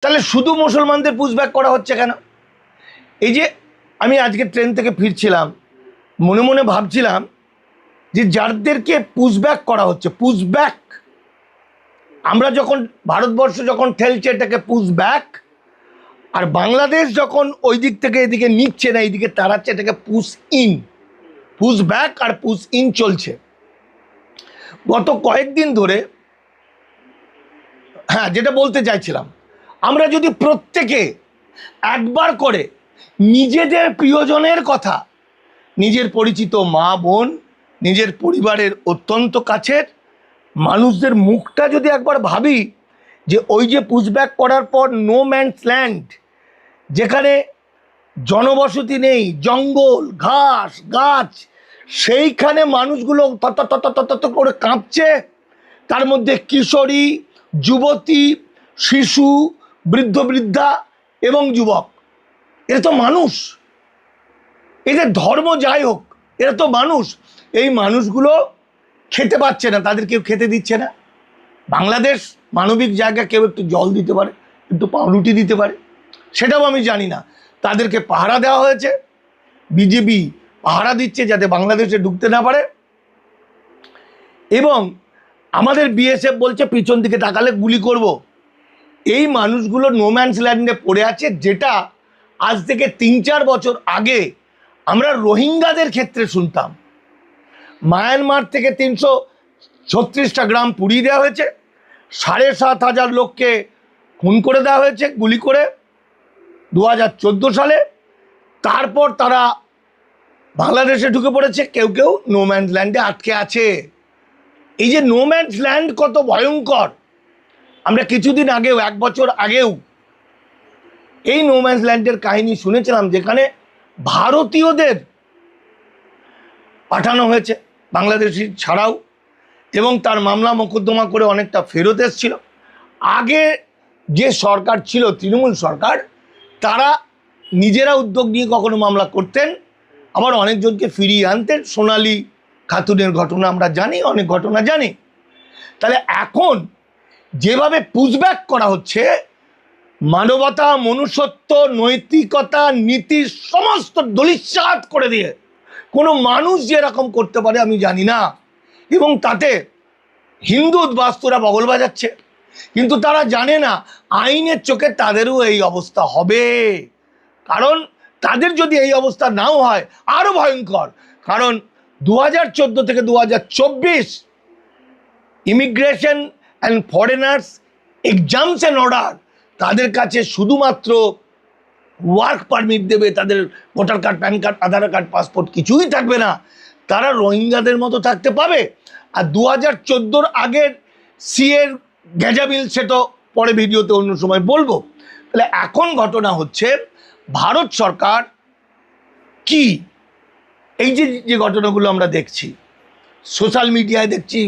তাহলে শুধু মুসলমানদের পুশব্যাক করা হচ্ছে কেন? এই যে আমি আজকে ট্রেন থেকে ফিরছিলাম, মনে মনে ভাবছিলাম যে যাদেরকে পুশব্যাক করা হচ্ছে, পুশব্যাক, আমরা যখন ভারতবর্ষ যখন ঠেলছে এটাকে পুশব্যাক, আর বাংলাদেশ যখন ওই দিক থেকে এদিকে নিচ্ছে না, এইদিকে তাড়াচ্ছে, এটাকে পুশ ইন। পুশব্যাক আর পুশ ইন চলছে গত কয়েকদিন ধরে। হ্যাঁ, যেটা বলতে চাইছিলাম, আমরা যদি প্রত্যেকে একবার করে নিজেদের প্রিয়জনের কথা, নিজের পরিচিত মা বোন, নিজের পরিবারের অত্যন্ত কাছের মানুষদের মুখটা যদি একবার ভাবি, যে ওই যে পুশব্যাক করার পর নো ম্যানস ল্যান্ড, যেখানে জনবসতি নেই, জঙ্গল, ঘাস, গাছ, সেইখানে মানুষগুলো তত করে কাঁপছে, তার মধ্যে কিশোরী, যুবতী, শিশু, বৃদ্ধ বৃদ্ধা এবং যুবক, এরা তো মানুষ। এদের ধর্ম যাই হোক, এরা তো মানুষ। এই মানুষগুলো খেতে পাচ্ছে না, তাদের কেউ খেতে দিচ্ছে না। বাংলাদেশ মানবিক জায়গা, কেউ একটু জল দিতে পারে, একটু পাউরুটি দিতে পারে, সেটাও আমি জানি না। তাদেরকে পাহারা দেওয়া হয়েছে, বিজেপি পাহারা দিচ্ছে যাতে বাংলাদেশে ঢুকতে না পারে, এবং আমাদের বিএসএফ বলছে পিছন দিকে তাকালে গুলি করব। এই মানুষগুলো নোম্যান্স ল্যান্ডে পড়ে আছে, যেটা আজ থেকে 3-4 বছর আগে আমরা রোহিঙ্গাদের ক্ষেত্রে শুনতাম। মায়ানমার থেকে 336টা গ্রাম পুড়িয়ে দেওয়া হয়েছে, 7,500 লোককে খুন করে দেওয়া হয়েছে গুলি করে 2014 সালে। তারপর তারা বাংলাদেশে ঢুকে পড়েছে, কেউ কেউ নোম্যান্স ল্যান্ডে আটকে আছে। এই যে নোম্যান্স ল্যান্ড কত ভয়ঙ্কর, আমরা কিছুদিন আগেও, 1 বছর আগেও এই নোম্যান্স ল্যান্ডের কাহিনী শুনেছিলাম, যেখানে ভারতীয়দের পাঠানো হয়েছে বাংলাদেশি ছাড়াও, এবং তার মামলা মোকদ্দমা করে অনেকটা ফেরত এসেছিল। আগে যে সরকার ছিল, তৃণমূল সরকার, তারা নিজেরা উদ্যোগ নিয়ে কখনো মামলা করতেন, আবার অনেকজনকে ফিরিয়ে আনতেন। সোনালী খাতুনের ঘটনা আমরা জানি, অনেক ঘটনা জানি। তাহলে এখন যেভাবে পুশব্যাক করা হচ্ছে, মানবতা, মনুষ্যত্ব, নৈতিকতা, নীতি সমস্ত ধূলিসাৎ করে দিয়ে, কোনো মানুষ যে এরকম করতে পারে আমি জানি না। এবং তাতে হিন্দু উদ্বাস্তুরা বগল বাজাচ্ছে, কিন্তু তারা জানে না আইনের চোখে তাদেরও এই অবস্থা হবে। কারণ তাদের যদি এই অবস্থা নাও হয়, আরও ভয়ঙ্কর। কারণ 2014 থেকে 2024 immigration and foreigners exemption order, তাদের কাছে শুধুমাত্র ওয়ার্ক পারমিট দেবে, তাদের ভোটার কার্ড, প্যান কার্ড, আধার কার্ড, পাসপোর্ট কিছুই থাকবে না। তারা রোহিঙ্গাদের মতো থাকতে পাবে। আর 2014 আগের সিএর গ্যাজাবিল, সেটা পরে ভিডিওতে অন্য সময় বলবো। তাহলে এখন ঘটনা হচ্ছে, ভারত সরকার কি, এই যে যে ঘটনাগুলো আমরা দেখছি সোশ্যাল মিডিয়ায়, দেখছি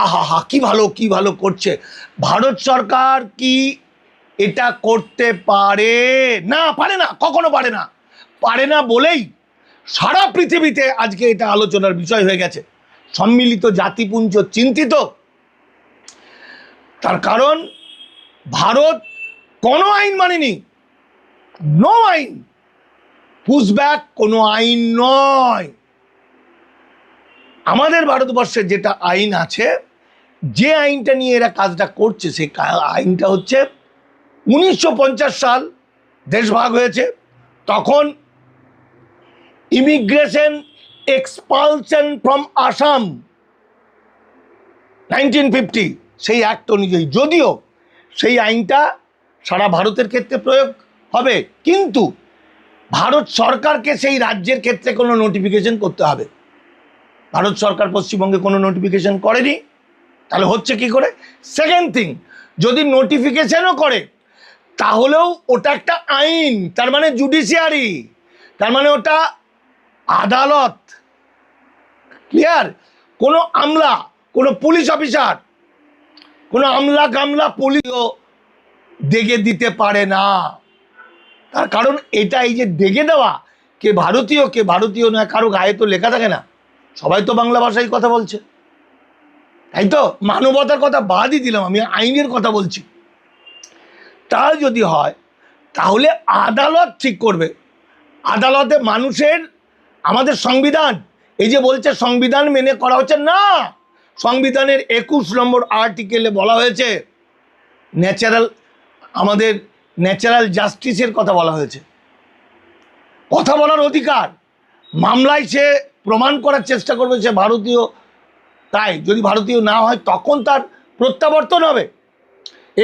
আহা হা কি ভালো, কি ভালো করছে। ভারত সরকার কি এটা করতে পারে? না, পারে না, কখনো পারে না। পারে না বলেই সারা পৃথিবীতে আজকে এটা আলোচনার বিষয় হয়ে গেছে। সম্মিলিত জাতিপুঞ্জ চিন্তিত। তার কারণ ভারত কোনো আইন মানেনি, নো আইন। পুশব্যাক কোনো আইন নয়। আমাদের ভারতবর্ষে যেটা আইন আছে, যে আইনটা নিয়ে এরা কাজটা করছে, সেই আইনটা হচ্ছে 1950 সাল দেশ ভাগ হয়েছে, তখন ইমিগ্রেশন এক্সপালশন ফ্রম আসাম 1950, সেই অ্যাক্ট অনুযায়ী, যদিও সেই আইনটা সারা ভারতের ক্ষেত্রে প্রয়োগ হবে, কিন্তু ভারত সরকারকে সেই রাজ্যের ক্ষেত্রে কোনো নোটিফিকেশন করতে হবে। ভারত সরকার পশ্চিমবঙ্গে কোনো নোটিফিকেশন করেনি, তাহলে হচ্ছে কি করে? সেকেন্ড থিং, যদি নোটিফিকেশনও করে, তাহলেও ওটা একটা আইন, তার মানে জুডিশিয়ারি, তার মানে ওটা আদালত। ক্লিয়ার? কোনো আমলা, কোনো পুলিশ অফিসার, কোনো আমলা কামলা পুলিশও দেখে দিতে পারে না। তার কারণ এটা, এই যে দেখে দেওয়া, কে ভারতীয় কে ভারতীয় নয়, কারো গায়ে তো লেখা থাকে না। সবাই তো বাংলা ভাষায় কথা বলছে, তাই তো? মানবতার কথা বাদই দিলাম, আমি আইনের কথা বলছি। তা যদি হয় তাহলে আদালত ঠিক করবে। আদালতে মানুষের, আমাদের সংবিধান, এই যে বলছে সংবিধান মেনে করা হচ্ছে না, সংবিধানের 21 নম্বর আর্টিকেলে বলা হয়েছে ন্যাচারাল, আমাদের ন্যাচারাল জাস্টিসের কথা বলা হয়েছে, কথা বলার অধিকার। মামলায় সে প্রমাণ করার চেষ্টা করবে সে ভারতীয়, তাই যদি ভারতীয় না হয় তখন তার প্রত্যাবর্তন হবে।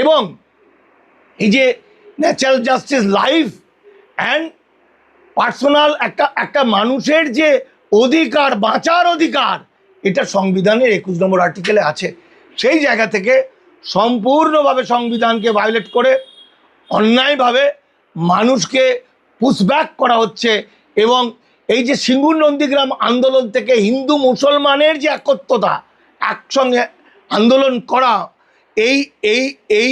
এবং এই যে natural justice, life and personal, একটা মানুষের যে অধিকার, বাঁচার অধিকার, এটা সংবিধানের 21 নম্বর আর্টিকেলে আছে। সেই জায়গা থেকে সম্পূর্ণভাবে সংবিধানকে ভায়োলেট করে অন্যায়ভাবে মানুষকে পুশব্যাক করা হচ্ছে। এবং এই যে সিঙ্গুর নন্দীগ্রাম আন্দোলন থেকে হিন্দু মুসলমানের যে একত্রতা, একসঙ্গে আন্দোলন করা, এই এই এই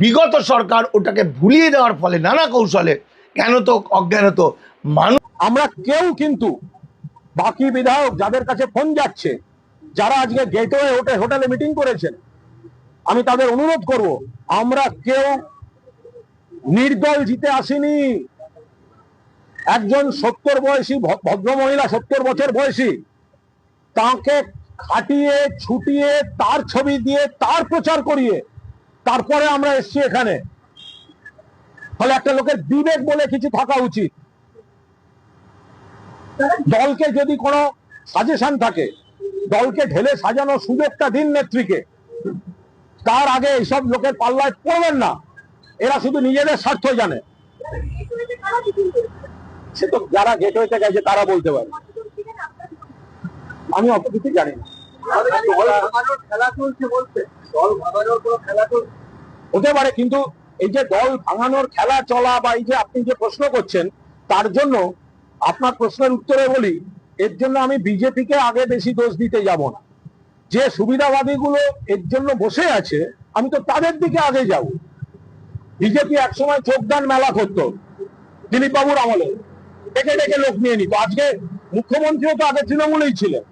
বিগত সরকার ওটাকে ভুলিয়ে দেওয়ার ফলে নানা কৌশলে, জ্ঞানত অজ্ঞানত মানুষ, আমরা কেউ কিন্তু বাকি বিধায়ক যাদের কাছে ফোন যাচ্ছে, যারা আজকে গেটওয়ে হোটেলে মিটিং করেছেন, আমি তাদের অনুরোধ করব, আমরা কেউ নির্দল জিতে আসিনি। একজন 70 বয়সী ভদ্রমহিলা, 70 বছর বয়সী, তাকে খাটিয়ে ছুটিয়ে তার ছবি দিয়ে তার প্রচার করিয়ে তারপরে আমরা এসছি এখানে। ফলে একটা লোকের বিবেক বলে কিছু থাকা উচিত। দলকে যদি কোনো সাজেশন থাকে, দলকে ঢেলে সাজানোর সুযোগটা দিন নেত্রীকে। তার আগে এইসব লোকের পাল্লায় পড়বেন না, এরা শুধু নিজেদের স্বার্থ জানে। সে তো যারা গেটওয়েতে গেছে তারা বলতে পারে, আমি অত কিছু জানি না। খেলা চলছে বলছে, দল ভাঙানোর কোনো খেলা চলছে হতে পারে, কিন্তু এই যে দল ভাঙানোর খেলা চলা বা এই যে আপনি যে প্রশ্ন করছেন, তার জন্য আপনার প্রশ্নের উত্তরে বলি, এর জন্য আমি বিজেপিকে আগে বেশি দোষ দিতে যাব না। যে সুবিধাবাদী গুলো এর জন্য বসে আছে, আমি তো তাদের দিকে আগে যাব। বিজেপি একসময় চোখদান মেলা করতো দিলীপ বাবুর আমলে, ডেকে ডেকে লোক নিয়ে নিত। আজকে মুখ্যমন্ত্রীও তো আগে তৃণমূলেই ছিলেন,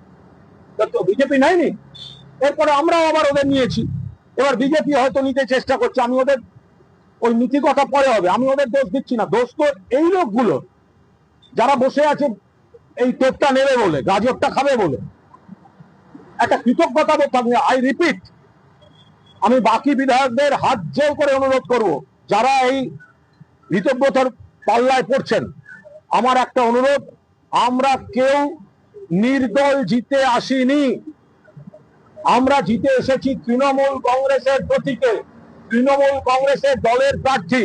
তো বিজেপি নেয়নি। এরপরে আমরাও আবার ওদের নিয়েছি, এবার বিজেপি হয়তো নিতে চেষ্টা করছে। আমি ওদের ওই নীতি কথা পরে হবে, আমি ওদের দোষ দিচ্ছি না। দোষ তো এই লোকগুলো যারা বসে আছে এই টোপটা নেবে বলে, গাজরটা খাবে বলে। একটা কৃতজ্ঞতা বোধ থাকবে। আই রিপিট, আমি বাকি বিধায়কদের হাত জোর করে অনুরোধ করব, যারা এই ঋতব্রতর পাল্লায় পড়ছেন, আমার একটা অনুরোধ, আমরা কেউ নির্দল জিতে আসিনি। আমরা জিতে এসেছি তৃণমূল কংগ্রেসের প্রতীকে, তৃণমূল কংগ্রেসের দলের প্রার্থী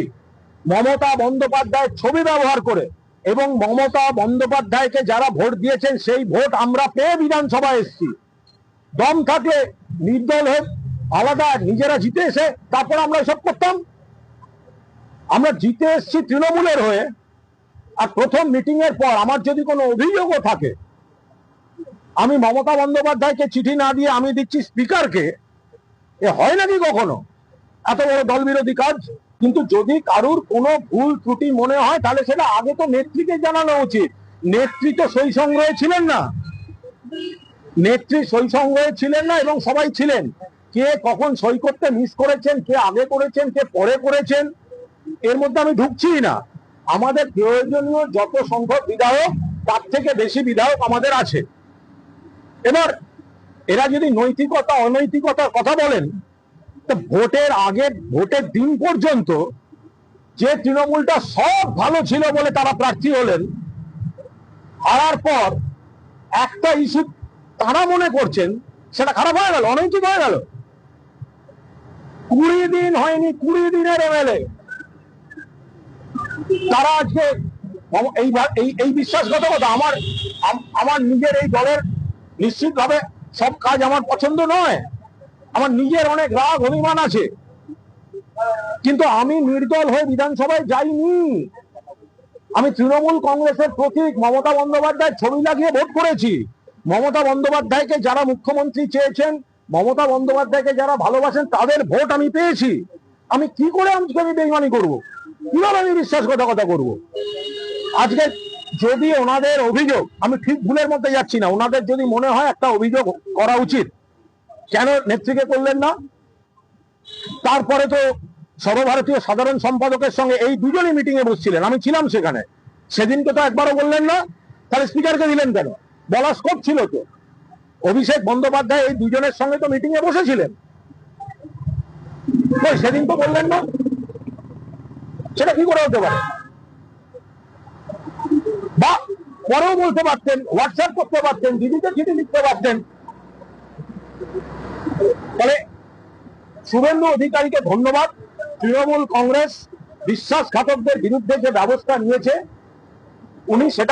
মমতা বন্দ্যোপাধ্যায়ের ছবি ব্যবহার করে। এবং মমতা বন্দ্যোপাধ্যায়কে যারা ভোট দিয়েছেন সেই ভোট আমরা পেয়ে বিধানসভায় এসেছি। দম থাকলে নির্দল হয়ে আলাদা নিজেরা জিতে এসে তারপর আমরা এসব করতাম। আমরা জিতে এসেছি তৃণমূলের হয়ে। আর প্রথম মিটিং এর পর আমার যদি কোনো অভিযোগও থাকে, আমি মমতা বন্দ্যোপাধ্যায়কে চিঠি না দিয়ে আমি দিচ্ছি স্পিকারকে। এ হয় নাকি কখনো এত বড় দল বিরোধী কাজ? কিন্তু যদি কারুর কোনো ভুল ত্রুটি মনে হয়, তাহলে সেটা আগে তো নেত্রীকে জানানো উচিত। নেত্রী তো সই সংগ্রহে ছিলেন না, নেত্রী সই সংগ্রহে ছিলেন না, এবং সবাই ছিলেন। কে কখন সই করতে মিস করেছেন, কে আগে করেছেন, কে পরে করেছেন, এর মধ্যে আমি ঢুকছি না। আমাদের প্রয়োজনীয় যত সংখ্যক বিধায়ক, তার থেকে বেশি বিধায়ক আমাদের আছে। এবার এরা যদি নৈতিকতা অনৈতিকতার কথা বলেন, তো ভোটের আগে, ভোটের দিন পর্যন্ত যে তৃণমূলটা সব ভালো ছিল বলে তারা প্রার্থী হলেন, হারার পর একটা ইস্যু তারা মনে করছেন সেটা খারাপ হয়ে গেল, অনৈতিক হয়ে গেল। 20 দিন হয়নি, 20 দিনের এমএলএ তারা আজকে এই বিশ্বাসঘাতকতা। আমার নিজের এই দলের নিশ্চিতভাবে সব কাজ আমার পছন্দ নয়, আমার নিজের অনেক রাগ অভিমান আছে, কিন্তু আমি নির্দল হয়ে বিধানসভায় যাইনি। আমি তৃণমূল কংগ্রেসের প্রতীক মমতা বন্দ্যোপাধ্যায়ের ছবি লাগিয়ে ভোট করেছি। মমতা বন্দ্যোপাধ্যায়কে যারা মুখ্যমন্ত্রী চেয়েছেন, মমতা বন্দ্যোপাধ্যায়কে যারা ভালোবাসেন, তাদের ভোট আমি পেয়েছি। আমি কি করে আমি বেইমানি করবো? কিভাবে আমি বিশ্বাসঘাতকতা করব? আজকে যদি ওনাদের অভিযোগ, আমি ঠিক ভুলের মধ্যে যাচ্ছি না, ওনাদের যদি মনে হয় একটা অভিযোগ করা উচিত, কেন নেত্রীকে করলেন না? তারপরে তো সর্বভারতীয় সাধারণ সম্পাদকের সঙ্গে এই দুজনই মিটিং এ বসছিলেন, আমি ছিলাম সেখানে। সেদিনকে তো একবারও বললেন না, তাহলে স্পিকারকে দিলেন কেন? বলার স্কোপ ছিল তো। অভিষেক বন্দ্যোপাধ্যায় এই দুজনের সঙ্গে তো মিটিং এ বসেছিলেন, সেদিন তো বললেন না। সেটা কি করে হতে পারে? বা পরেও বলতে পারতেন, হোয়াটসঅ্যাপ করতে পারতেন, দিদিকে চিঠি লিখতে পারতেন। ফলে শুভেন্দু অধিকারীকে ধন্যবাদ। তৃণমূল কংগ্রেস বিশ্বাসঘাতকদের বিরুদ্ধে যে ব্যবস্থা নিয়েছে, উনি সেটা